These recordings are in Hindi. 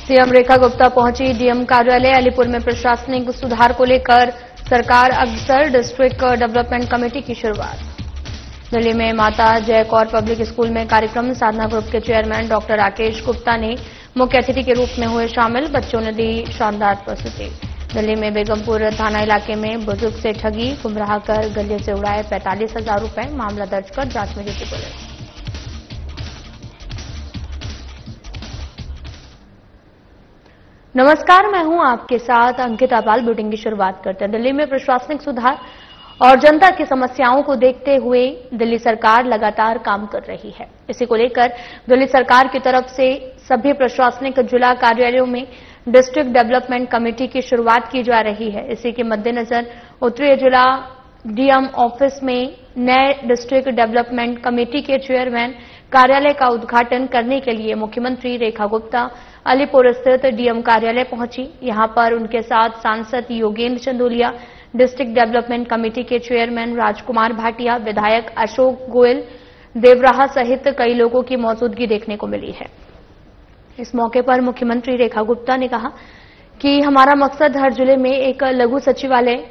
सीएम रेखा गुप्ता पहुंची डीएम कार्यालय। अलीपुर में प्रशासनिक सुधार को लेकर सरकार अग्रसर, डिस्ट्रिक्ट डेवलपमेंट कमेटी की शुरुआत। दिल्ली में माता जय कौर पब्लिक स्कूल में कार्यक्रम। साधना ग्रुप के चेयरमैन डॉक्टर राकेश गुप्ता ने मुख्य अतिथि के रूप में हुए शामिल। बच्चों ने दी शानदार प्रस्तुति। दिल्ली में बेगमपुर थाना इलाके में बुजुर्ग से ठगी, गुमराह कर गले से उड़ाए 45,000 रुपए। मामला दर्ज कर जांच में जुटी पुलिस। नमस्कार, मैं हूं आपके साथ अंकिता पाल। बुलेटिन की शुरुआत करते हैं। दिल्ली में प्रशासनिक सुधार और जनता की समस्याओं को देखते हुए दिल्ली सरकार लगातार काम कर रही है। इसी को लेकर दिल्ली सरकार की तरफ से सभी प्रशासनिक जिला कार्यालयों में डिस्ट्रिक्ट डेवलपमेंट कमेटी की शुरुआत की जा रही है। इसी के मद्देनजर उत्तरी जिला डीएम ऑफिस में नए डिस्ट्रिक्ट डेवलपमेंट कमेटी के चेयरमैन कार्यालय का उद्घाटन करने के लिए मुख्यमंत्री रेखा गुप्ता अलीपुर स्थित डीएम कार्यालय पहुंची। यहां पर उनके साथ सांसद Yogendra Chandolia, district development committee के चेयरमैन राजकुमार भाटिया, विधायक अशोक गोयल, देवराहा सहित कई लोगों की मौजूदगी देखने को मिली है। इस मौके पर मुख्यमंत्री रेखा गुप्ता ने कहा कि हमारा मकसद हर जिले में एक लघु सचिवालय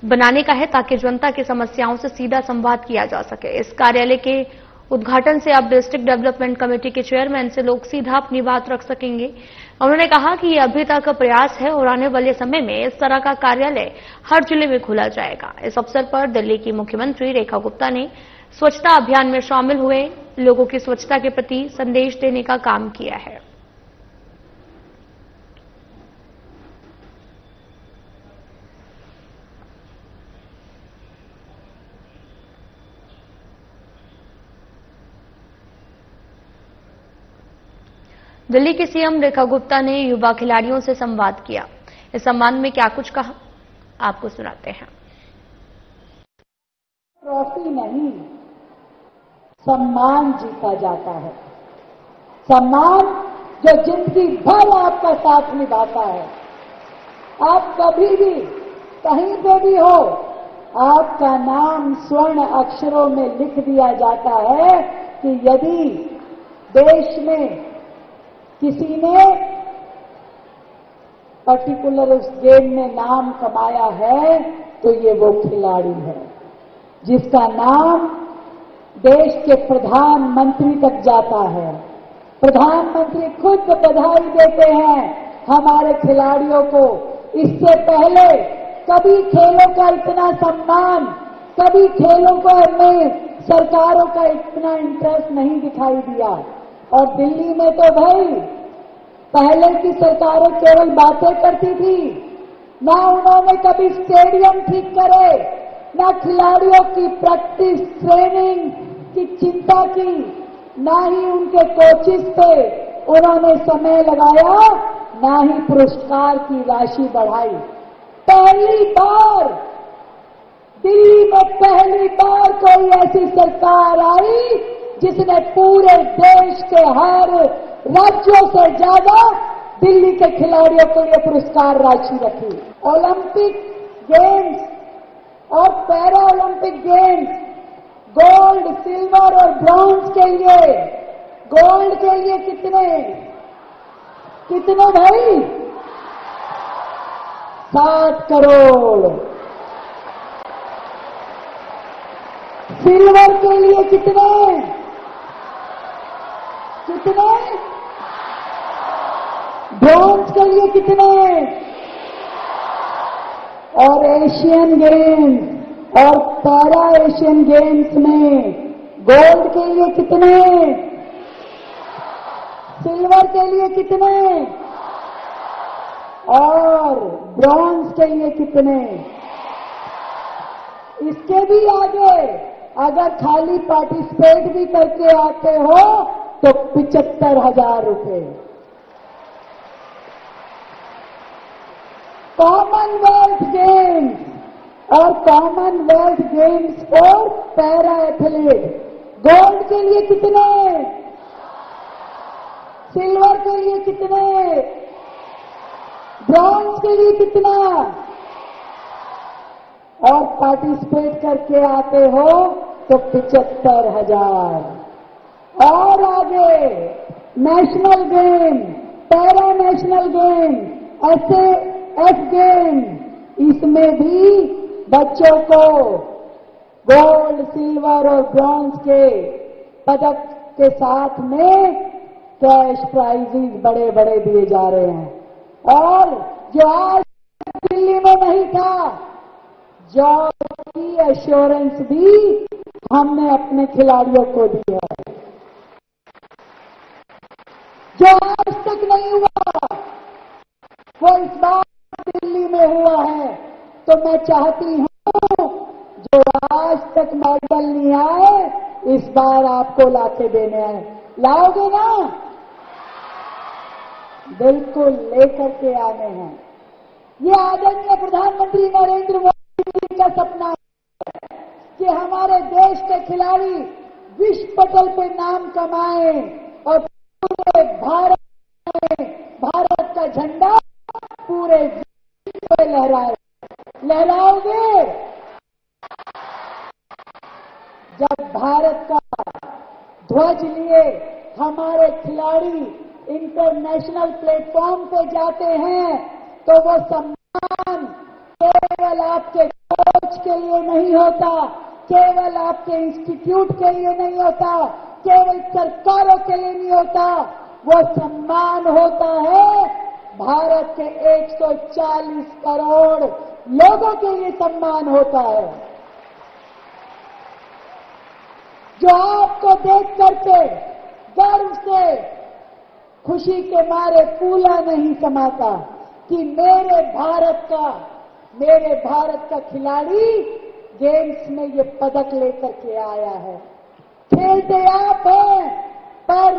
बनाने का है ताकि जनता की समस्याओं से सीधा संवाद किया जा सके। इस कार्यालय के उद्घाटन से अब डिस्ट्रिक्ट डेवलपमेंट कमेटी के चेयरमैन से लोग सीधा अपनी बात रख सकेंगे। उन्होंने कहा कि ये अभी तक प्रयास है और आने वाले समय में इस तरह का कार्यालय हर जिले में खोला जाएगा। इस अवसर पर दिल्ली की मुख्यमंत्री रेखा गुप्ता ने स्वच्छता अभियान में शामिल हुए लोगों की स्वच्छता के प्रति संदेश देने का काम किया है। दिल्ली की सीएम रेखा गुप्ता ने युवा खिलाड़ियों से संवाद किया। इस संवाद में क्या कुछ कहा, आपको सुनाते हैं। ट्रॉफी नहीं, सम्मान जीता जाता है। सम्मान जो जिंदगी भर आपका साथ निभाता है। आप कभी भी कहीं पे भी हो, आपका नाम स्वर्ण अक्षरों में लिख दिया जाता है कि यदि देश में किसी ने पर्टिकुलर उस गेम में नाम कमाया है तो ये वो खिलाड़ी है जिसका नाम देश के प्रधानमंत्री तक जाता है। प्रधानमंत्री खुद बधाई देते हैं हमारे खिलाड़ियों को। इससे पहले कभी खेलों का इतना सम्मान, कभी खेलों में सरकारों का इतना इंटरेस्ट नहीं दिखाई दिया। और दिल्ली में तो भाई पहले की सरकारें केवल बातें करती थी, ना उन्होंने कभी स्टेडियम ठीक करे, ना खिलाड़ियों की प्रैक्टिस ट्रेनिंग की चिंता की, ना ही उनके कोचिज पे उन्होंने समय लगाया, ना ही पुरस्कार की राशि बढ़ाई। पहली बार दिल्ली में पहली बार कोई ऐसी सरकार आई जिसने पूरे देश के हर राज्यों से ज्यादा दिल्ली के खिलाड़ियों के लिए पुरस्कार राशि रखी। ओलंपिक गेम्स और para Olympic games, gold, silver और ब्रॉन्ज के लिए, गोल्ड के लिए कितने भाई? 7 करोड़। सिल्वर के लिए कितने? ब्रॉन्ज के लिए कितने? और एशियन गेम्स और पैरा एशियन गेम्स में गोल्ड के लिए कितने? सिल्वर के लिए कितने? और ब्रॉन्ज के लिए कितने? इसके भी आगे अगर खाली पार्टिसिपेट भी करके आते हो तो 75,000 रुपए। कॉमनवेल्थ गेम्स और Commonwealth games for para athlete, gold के लिए कितने? सिल्वर के लिए कितने? ब्रॉन्ज के लिए कितना? और पार्टिसिपेट करके आते हो तो 75,000। और आगे national game para national game, F game, इसमें भी बच्चों को गोल्ड, सिल्वर और ब्रॉन्ज के पदक के साथ में कैश प्राइजेस बड़े बड़े दिए जा रहे हैं। और जो आज दिल्ली में नहीं था, जॉब की एश्योरेंस भी हमने अपने खिलाड़ियों को दी है, जो आज तक नहीं हुआ वो इस बार दिल्ली में हुआ है। तो मैं चाहती हूं जो आज तक मेडल नहीं आए, इस बार आपको लाके देने हैं। लाओगे ना? बिल्कुल लेकर के आने हैं। ये आदरणीय प्रधानमंत्री नरेंद्र मोदी जी का सपना है कि हमारे देश के खिलाड़ी विश्व पटल पे नाम कमाएं और पूरे भारत का झंडा पूरे विश्व में लहराए। लहराओगे? जब भारत का ध्वज लिए हमारे खिलाड़ी इंटरनेशनल प्लेटफॉर्म पे जाते हैं तो वो सम्मान केवल आपके कोच के लिए नहीं होता, केवल आपके इंस्टीट्यूट के लिए नहीं होता, केवल सरकारों के लिए नहीं होता, वो सम्मान होता है भारत के 140 करोड़ लोगों के लिए सम्मान होता है, जो आपको देख करके गर्व से खुशी के मारे फूला नहीं समाता कि मेरे भारत का खिलाड़ी गेम्स में ये पदक लेकर के आया है। खेलते आप हैं, पर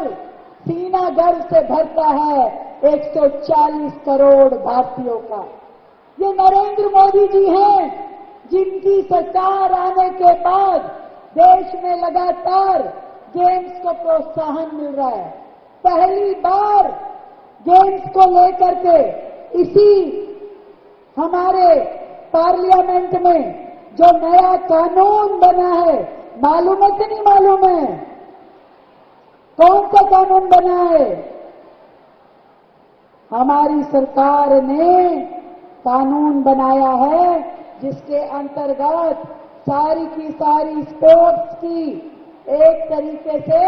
सीना गर्व से भरता है 140 करोड़ भारतीयों का। ये नरेंद्र मोदी जी हैं जिनकी सरकार आने के बाद देश में लगातार गेम्स को प्रोत्साहन मिल रहा है। पहली बार गेम्स को लेकर के इसी हमारे पार्लियामेंट में जो नया कानून बना है, मालूम है कि नहीं मालूम है? कौन सा कानून बना है? हमारी सरकार ने कानून बनाया है जिसके अंतर्गत सारी की सारी स्पोर्ट्स की एक तरीके से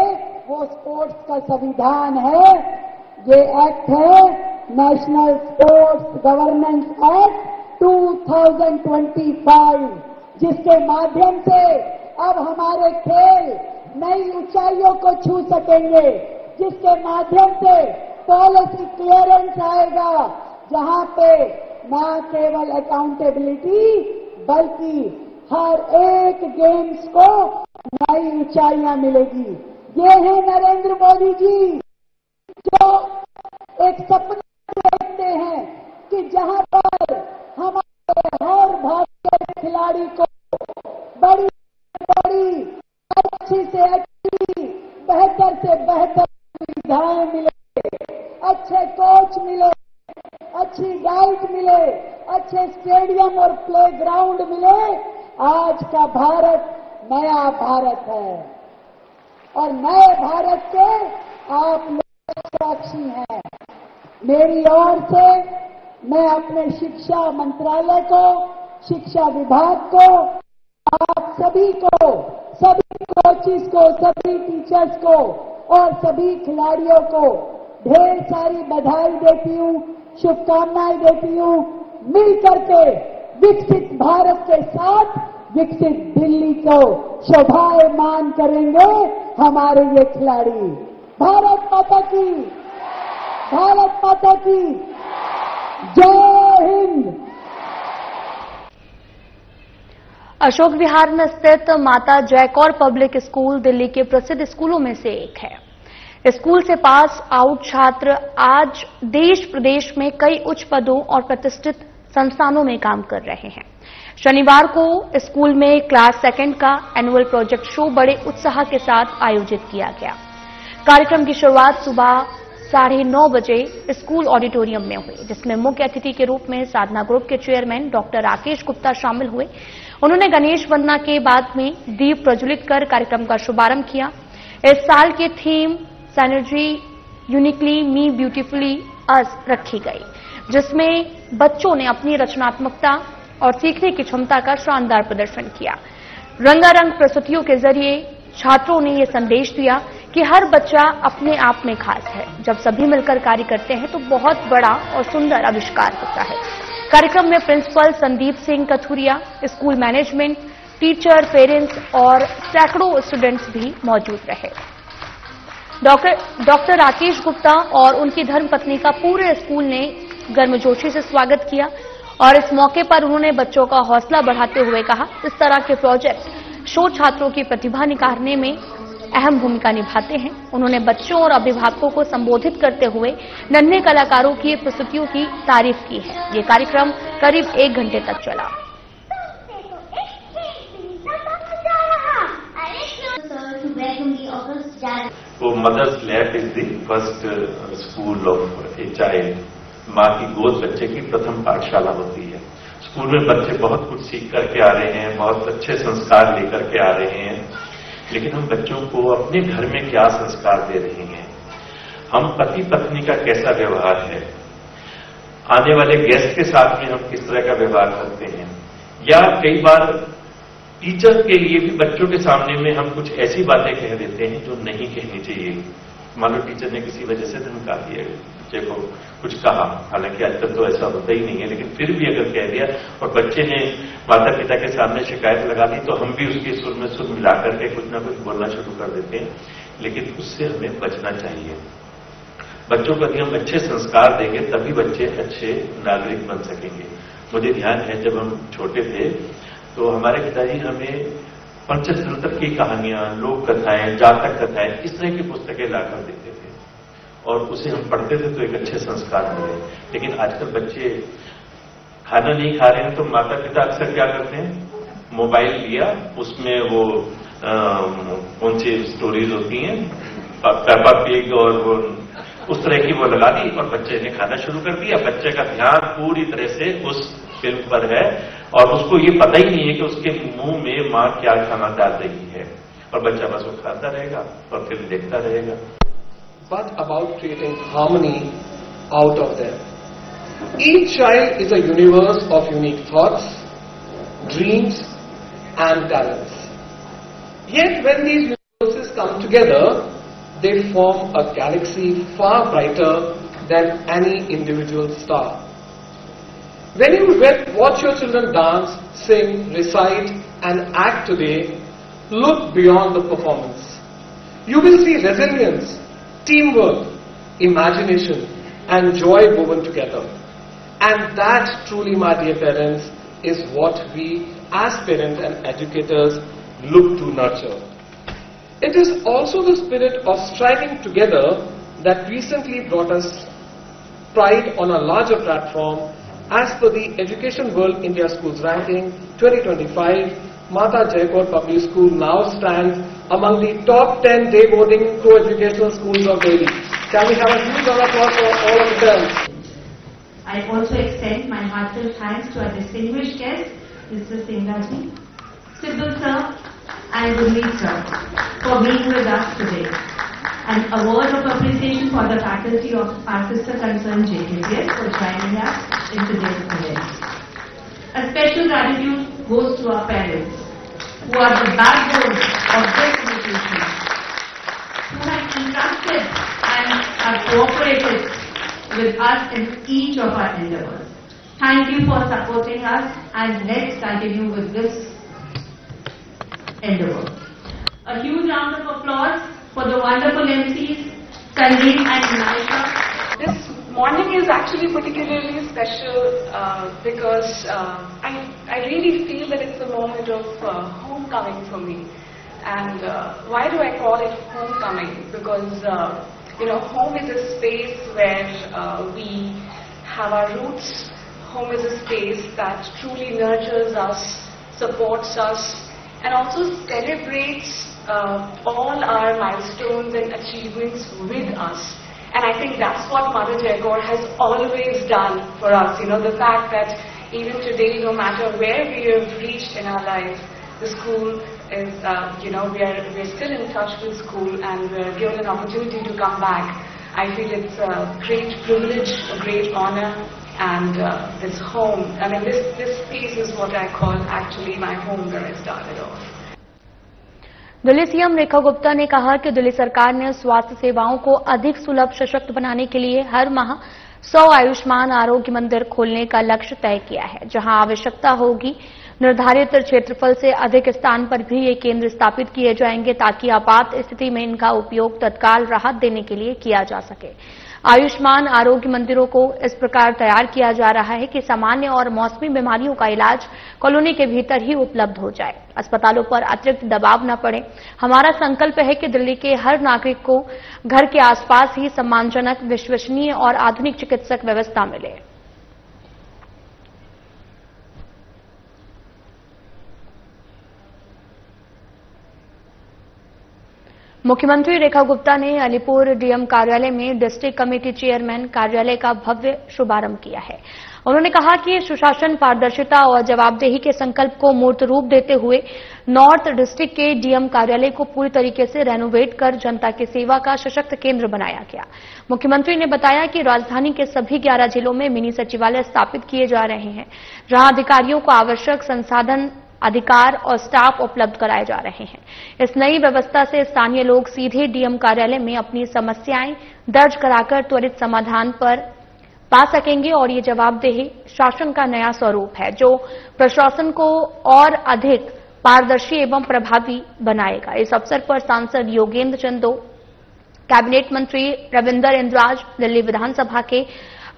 वो स्पोर्ट्स का संविधान है। ये एक्ट है नेशनल स्पोर्ट्स गवर्नेंस एक्ट 2025, जिसके माध्यम से अब हमारे खेल नई ऊंचाइयों को छू सकेंगे, जिसके माध्यम से पॉलिसी क्लियरेंस आएगा, जहां पे न केवल अकाउंटेबिलिटी बल्कि हर एक गेम्स को नई ऊंचाइयां मिलेगी। ये है नरेंद्र मोदी जी जो एक सपना देखते हैं कि जहां पर हमारे हर भारतीय खिलाड़ी को बड़ी बड़ी अच्छी से अच्छी बेहतर से बेहतर सुविधाएं मिले, अच्छे कोच मिले, अच्छी गाइड मिले, अच्छे स्टेडियम और प्लेग्राउंड मिले। आज का भारत नया भारत है और नए भारत के आप लोग साक्षी हैं। मेरी ओर से मैं अपने शिक्षा मंत्रालय को, शिक्षा विभाग को, आप सभी को, सभी कोचिज को, सभी टीचर्स को और सभी खिलाड़ियों को ढेर सारी बधाई देती हूं, शुभकामनाएं देती हूं। मिल करके विकसित भारत के साथ विकसित दिल्ली को शोभायमान करेंगे हमारे ये खिलाड़ी। भारत माता की, भारत माता की जय हिंद। अशोक विहार में स्थित माता जयकौर पब्लिक स्कूल दिल्ली के प्रसिद्ध स्कूलों में से एक है। स्कूल से पास आउट छात्र आज देश प्रदेश में कई उच्च पदों और प्रतिष्ठित संस्थानों में काम कर रहे हैं। शनिवार को स्कूल में क्लास सेकंड का एनुअल प्रोजेक्ट शो बड़े उत्साह के साथ आयोजित किया गया। कार्यक्रम की शुरुआत सुबह 9:30 बजे स्कूल ऑडिटोरियम में हुई, जिसमें मुख्य अतिथि के रूप में साधना ग्रुप के चेयरमैन डॉक्टर राकेश गुप्ता शामिल हुए। उन्होंने गणेश वंदना के बाद में दीप प्रज्वलित कर कार्यक्रम का शुभारंभ किया। इस साल की थीम सिनर्जी यूनिकली मी ब्यूटीफुली आज रखी गई, जिसमें बच्चों ने अपनी रचनात्मकता और सीखने की क्षमता का शानदार प्रदर्शन किया। रंगारंग प्रस्तुतियों के जरिए छात्रों ने यह संदेश दिया कि हर बच्चा अपने आप में खास है। जब सभी मिलकर कार्य करते हैं तो बहुत बड़ा और सुंदर आविष्कार होता है। कार्यक्रम में principal Sandeep Singh Kathuria, school management, teacher, parents और सैकड़ों स्टूडेंट्स भी मौजूद रहे। डॉक्टर राकेश गुप्ता और उनकी धर्मपत्नी का पूरे स्कूल ने गर्मजोशी से स्वागत किया और इस मौके पर उन्होंने बच्चों का हौसला बढ़ाते हुए कहा, इस तरह के प्रोजेक्ट शोध छात्रों की प्रतिभा निखारने में अहम भूमिका निभाते हैं। उन्होंने बच्चों और अभिभावकों को संबोधित करते हुए नन्हे कलाकारों की प्रस्तुतियों की तारीफ की है। ये कार्यक्रम करीब 1 घंटे तक चला। So Mother's Lap is the first school of a child. माँ की गोद बच्चे की प्रथम पाठशाला होती है। स्कूल में बच्चे बहुत कुछ सीख करके आ रहे हैं, बहुत अच्छे संस्कार लेकर के आ रहे हैं, लेकिन हम बच्चों को अपने घर में क्या संस्कार दे रहे हैं, हम पति पत्नी का कैसा व्यवहार है, आने वाले गेस्ट के साथ में हम किस तरह का व्यवहार करते हैं, या कई बार टीचर के लिए भी बच्चों के सामने में हम कुछ ऐसी बातें कह देते हैं जो नहीं कहनी चाहिए। मान लो टीचर ने किसी वजह से धमका दिया, बच्चे को कुछ कहा, हालांकि आजकल तो ऐसा होता ही नहीं है, लेकिन फिर भी अगर कह दिया और बच्चे ने माता पिता के सामने शिकायत लगा दी तो हम भी उसके सुर में सुर मिला करके कुछ ना कुछ बोलना शुरू कर देते हैं, लेकिन उससे हमें बचना चाहिए। बच्चों को यदि हम अच्छे संस्कार देंगे तभी बच्चे अच्छे नागरिक बन सकेंगे। मुझे ध्यान है जब हम छोटे थे तो हमारे पिताजी हमें पंचतंत्र की कहानियां, लोक कथाएं, जातक कथाएं, इस तरह की पुस्तकें लाकर देते थे और उसे हम पढ़ते थे तो एक अच्छे संस्कार मिले। लेकिन आजकल बच्चे खाना नहीं खा रहे हैं तो माता पिता अक्सर क्या करते हैं, मोबाइल लिया, उसमें वो कौन सी स्टोरीज होती हैं, पेपा पिग और वो उस तरह की वो लगा दी और बच्चे ने खाना शुरू कर दिया। बच्चे का ध्यान पूरी तरह से उस फिल्म पर है और उसको ये पता ही नहीं है कि उसके मुंह में मां क्या खाना डाल रही है, और बच्चा बस वो खाता रहेगा और फिर देखता रहेगा। But about creating harmony out of them. Each child is a universe of unique thoughts, dreams and talents. Yet when these universes come together, they form a galaxy far brighter than any individual star. When you watch your children dance, sing, recite and act today, look beyond the performance. You will see resilience, teamwork, imagination and joy woven together. And that truly, my dear parents, is what we as parents and educators look to nurture. It is also the spirit of striving together that recently brought us pride on a larger platform. As per the Education World India Schools Ranking 2025, Mata Jai Kaur Public School now stands among the top 10 day boarding co-educational schools of Delhi. Can we have a huge round of applause for all of them? I also extend my heartfelt thanks to our distinguished guests, Mr. Singhaji, Siddhu sir and Gurmeet sir for being with us today. And a word of appreciation for the faculty of our sister concern JKPS for joining us in today's event. A special gratitude goes to our parents, who are the backbone of this institution, who have entrusted and have cooperated with us in each of our endeavors. Thank you for supporting us, and let's continue with this endeavor. A huge round of applause for the wonderful MCs, Sandeep and Naisha. This morning is actually particularly special because I really feel that it's a moment of homecoming for me. And why do I call it homecoming? Because home is a space where we have our roots. Home is a space that truly nurtures us, supports us, and also celebrates all our milestones and achievements with us. And I think that's what Mother Jai Kaur has always done for us. The fact that even today, no matter where we have reached in our lives, the school is, we are still in touch with school, and we're given an opportunity to come back I feel it's a great privilege, a great honor, and this home, I mean this space is what I call actually my home where I started off. Delhi CM Rekha Gupta ने कहा कि दिल्ली सरकार ने स्वास्थ्य सेवाओं को अधिक सुलभ सशक्त बनाने के लिए हर माह 100 आयुष्मान आरोग्य मंदिर खोलने का लक्ष्य तय किया है। जहां आवश्यकता होगी निर्धारित क्षेत्रफल से अधिक स्थान पर भी ये केंद्र स्थापित किए जाएंगे ताकि आपात स्थिति में इनका उपयोग तत्काल राहत देने के लिए किया जा सके। आयुष्मान आरोग्य मंदिरों को इस प्रकार तैयार किया जा रहा है कि सामान्य और मौसमी बीमारियों का इलाज कॉलोनी के भीतर ही उपलब्ध हो जाए, अस्पतालों पर अतिरिक्त दबाव न पड़े। हमारा संकल्प है कि दिल्ली के हर नागरिक को घर के आसपास ही सम्मानजनक, विश्वसनीय और आधुनिक चिकित्सक व्यवस्था मिले। मुख्यमंत्री रेखा गुप्ता ने अलीपुर डीएम कार्यालय में डिस्ट्रिक्ट कमेटी चेयरमैन कार्यालय का भव्य शुभारंभ किया है। उन्होंने कहा कि सुशासन, पारदर्शिता और जवाबदेही के संकल्प को मूर्त रूप देते हुए नॉर्थ डिस्ट्रिक्ट के डीएम कार्यालय को पूरी तरीके से रेनोवेट कर जनता की सेवा का सशक्त केंद्र बनाया गया। मुख्यमंत्री ने बताया कि राजधानी के सभी 11 जिलों में मिनी सचिवालय स्थापित किए जा रहे हैं, जहां अधिकारियों को आवश्यक संसाधन, अधिकार और स्टाफ उपलब्ध कराए जा रहे हैं। इस नई व्यवस्था से स्थानीय लोग सीधे डीएम कार्यालय में अपनी समस्याएं दर्ज कराकर त्वरित समाधान पर पा सकेंगे और ये जवाबदेही शासन का नया स्वरूप है जो प्रशासन को और अधिक पारदर्शी एवं प्रभावी बनाएगा। इस अवसर पर सांसद योगेंद्र चंदो, कैबिनेट मंत्री रविंदर इंद्राज, दिल्ली विधानसभा के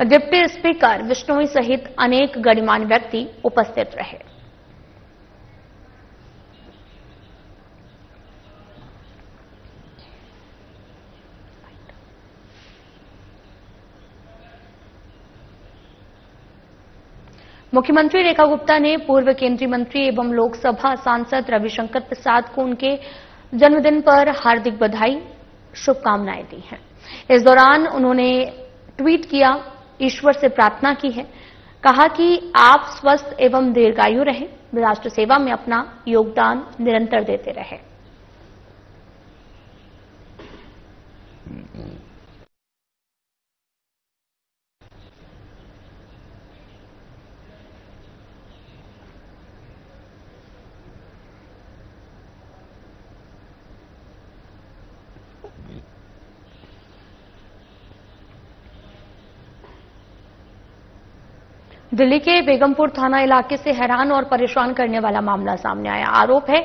डिप्टी स्पीकर विश्नोई सहित अनेक गणमान्य व्यक्ति उपस्थित रहे। मुख्यमंत्री रेखा गुप्ता ने पूर्व केंद्रीय मंत्री एवं लोकसभा सांसद रविशंकर प्रसाद को उनके जन्मदिन पर हार्दिक बधाई, शुभकामनाएं दी हैं। इस दौरान उन्होंने ट्वीट किया, ईश्वर से प्रार्थना की है, कहा कि आप स्वस्थ एवं दीर्घायु रहें, राष्ट्र सेवा में अपना योगदान निरंतर देते रहें। दिल्ली के बेगमपुर थाना इलाके से हैरान और परेशान करने वाला मामला सामने आया। आरोप है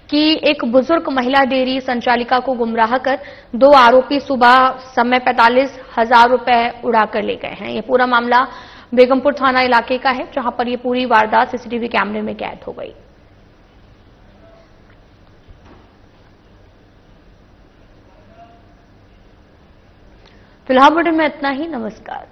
कि एक बुजुर्ग महिला डेयरी संचालिका को गुमराह कर 2 आरोपी सुबह समय 45,000 रुपए उड़ाकर ले गए हैं। यह पूरा मामला बेगमपुर थाना इलाके का है, जहां पर यह पूरी वारदात सीसीटीवी कैमरे में कैद हो गई। फिलहाल बुलेटिन में इतना ही। नमस्कार।